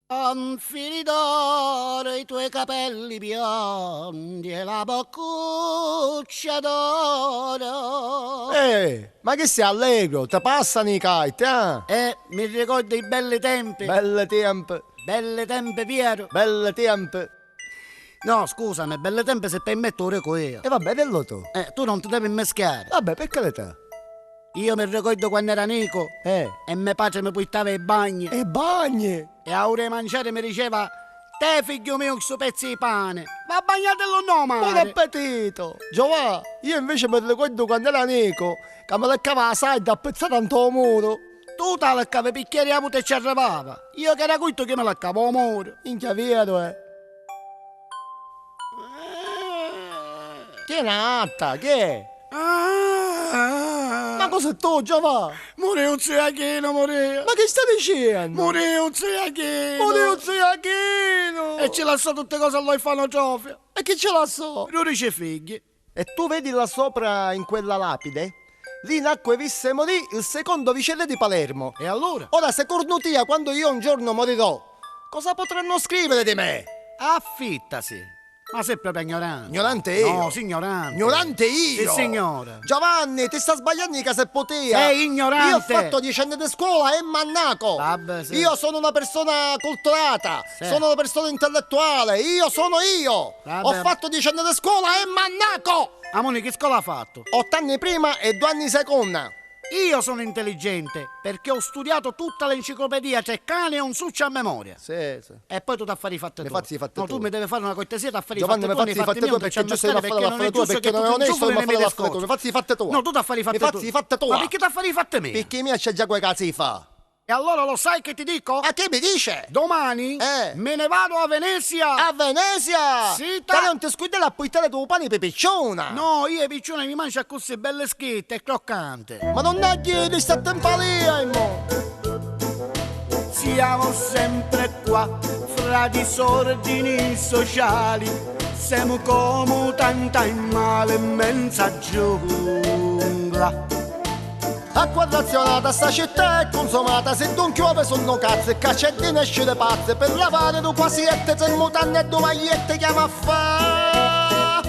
Fili d'oro, i tuoi capelli biondi e la boccuccia d'oro. Ma che sei allegro? Ti passano i kite, eh? Mi ricordo i belli tempi. Belle tempe, Belle tempe, Piero. belle tempe. No, scusami, belle tempe se per me tu reco io. E vabbè, dillo tu. Tu non ti devi meschiare. Vabbè, per carità. Io mi ricordo quando era Nico e mio padre mi portava ai bagni E bagni. e a ora di mangiare mi diceva: te figlio mio, questo pezzo di pane, ma bagnatelo no, Buon mare. appetito! Giovanni, io invece mi ricordo quando era Nico, che me leccava la saida appezzata tanto al muro. Tu te la cavi picchieri a e ci arrivava. Io che era culto che me la cavo amore. Minchia vero, Che è natta? Che è? Ma cosa è tu, Giovanni? Morì un ziachino, morì. Ma che stai dicendo? Morì un ziachino. Morì un ziachino! E ci lascia tutte cose all'orfanotrofio. E chi ce la so? L'unici figli. E tu vedi là sopra in quella lapide? Lì nacque visse e morì il secondo viceré di Palermo. E allora? Ora, se cornutia quando io un giorno morirò, cosa potranno scrivere di me? Affittasi. Ma sei proprio ignorante. Ignorante io? No, signorante. Ignorante io? Sì, signora. Giovanni, ti sta sbagliando mica se potia. Sei ignorante. Io ho fatto 10 anni di scuola e mannaco. Vabbè, sì. Io sono una persona culturata, Sì. sono una persona intellettuale, io sono io. Vabbè. Ho fatto 10 anni di scuola e mannaco. Amore, che scuola ha fatto? 8 anni prima e 2 anni seconda. Io sono intelligente perché ho studiato tutta l'enciclopedia Treccani e un succio a memoria. Sì. E poi tu t'affari i fatti Mi tu. fazzi i fatti No, tu. tu mi devi fare una cortesia, t'affari i Giovanni, fatti mi tu, fatti i fatti tu perché giusto devi fare l'affare tua, perché non è onesto, ma fare l'affare tu. Mi fatti i fatti tu. No, tu t'affari i fatti Mi tu. fatti i fatti tu. Ma perché t'affari i fatti me? Perché mia c'è già quei cazzi fa. E allora lo sai che ti dico? A che mi dice? Domani me ne vado a Venezia. A Venezia? Sì, Te non ti scudi la puttana tuo pane per picciona? No, io e piccione mi mangio così belle schiette e croccante. Ma non è che ti sta tempo lì, mo. Siamo sempre qua, fra disordini sociali. Siamo come tanta in male immensa giungla. Acqua razionata, sta città è consumata. Se non piove sono cazzo e caccettine esce le pazze. Per lavare tu quasi sei mutanne e due magliette chiama a fa.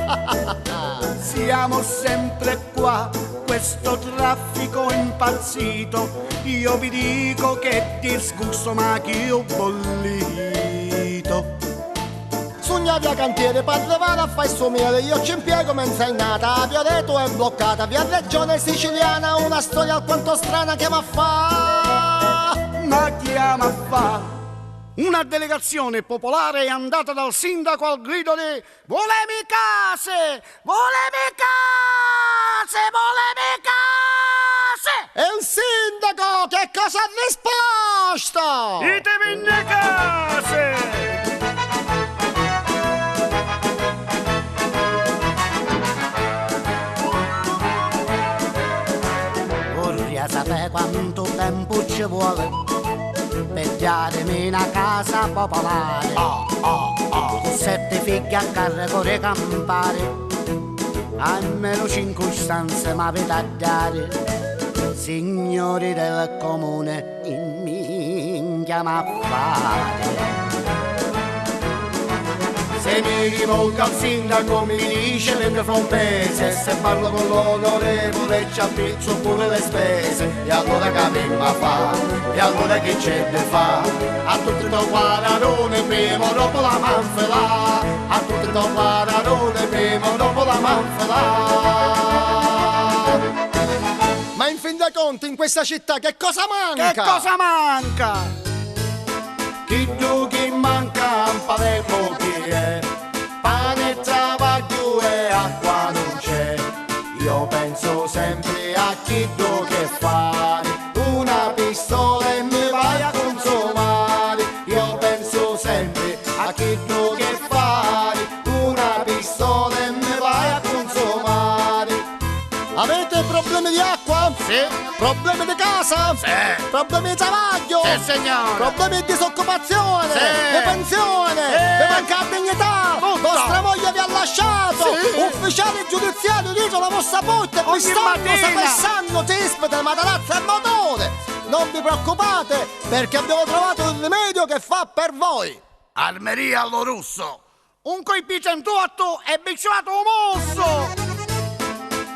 Siamo sempre qua, questo traffico impazzito. Io vi dico che disgusto ma che ho bollito. Sogna via cantiere, padre vada a fare il suo miele. Io ci impiego ma insegnata. Via Reto è bloccata, via Regione Siciliana. Una storia alquanto strana che va a fa. Ma chiama a fa? Una delegazione popolare è andata dal sindaco al grido di volemi case! Volemi case! Volemi case! E il sindaco che cosa ha risposto? Ditemi in case! Vorrei sapere quanto tempo ci vuole per darmi una casa popolare con 7 figli a carico di campare, almeno 5 stanze mi avete a dare, signori del comune, in minchia ma fare. Se mi rivolgo al sindaco mi dice mentre fra un mese, se parlo con l'onorevole ci appiccio pure le spese. E allora che abbiamo a fare? E allora che c'è da fare? A tutti do guardarone prima dopo la manfela. A tutti do guardarone prima dopo la manfela. Ma in fin dei conti in questa città che cosa manca? Che cosa manca? Chi tu chi manca un Palermo chi è? Pane e travaglio e acqua non c'è. Io penso sempre a chi tu che fare una pistola e mi vai a consumare. Io penso sempre a chi tu che fare una pistola e mi vai a consumare. Avete problemi di acqua? Sì. Problemi di casa? Sì. Problemi di travaglio? Sì, signore. Problemi di disoccupazione? Sì. Di pensione? Di mancanza di dignità? Tutto. Vostra moglie vi ha lasciato? Sì. Ufficiali giudiziari dicono la vostra porta e vi Ogni stanno mattina. sequestrando cespite, matarazze e motore! non vi preoccupate, perché abbiamo trovato il rimedio che fa per voi. Armeria allo russo, un coi 108 e bicciato mosso.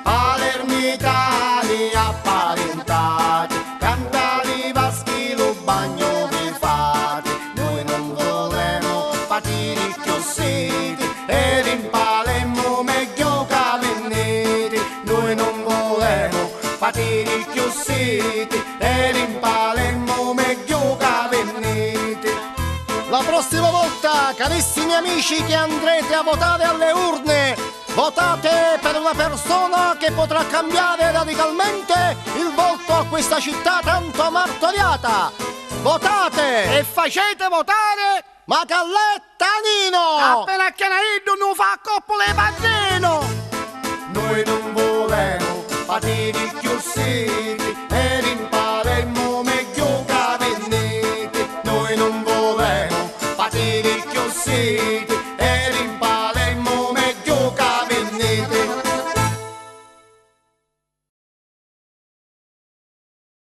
Palermitani apparentati, cantali vaschi lo bagno vi fate. Noi non volemo patire chiossetti ed impalemmo meglio cavenneti. Noi non volemo patire chiossetti ed impalemmo meglio cavenneti. La prossima volta, carissimi amici che andrete a votare alle urne, votate per una persona che potrà cambiare radicalmente il volto a questa città tanto martoriata. Votate E facete votare Macalletta Nino! appena che Naiddo non fa coppole padrino. Noi non volemo patire chiossetti ed imparemmo meglio cavenneti. Noi non volemo patire chiossetti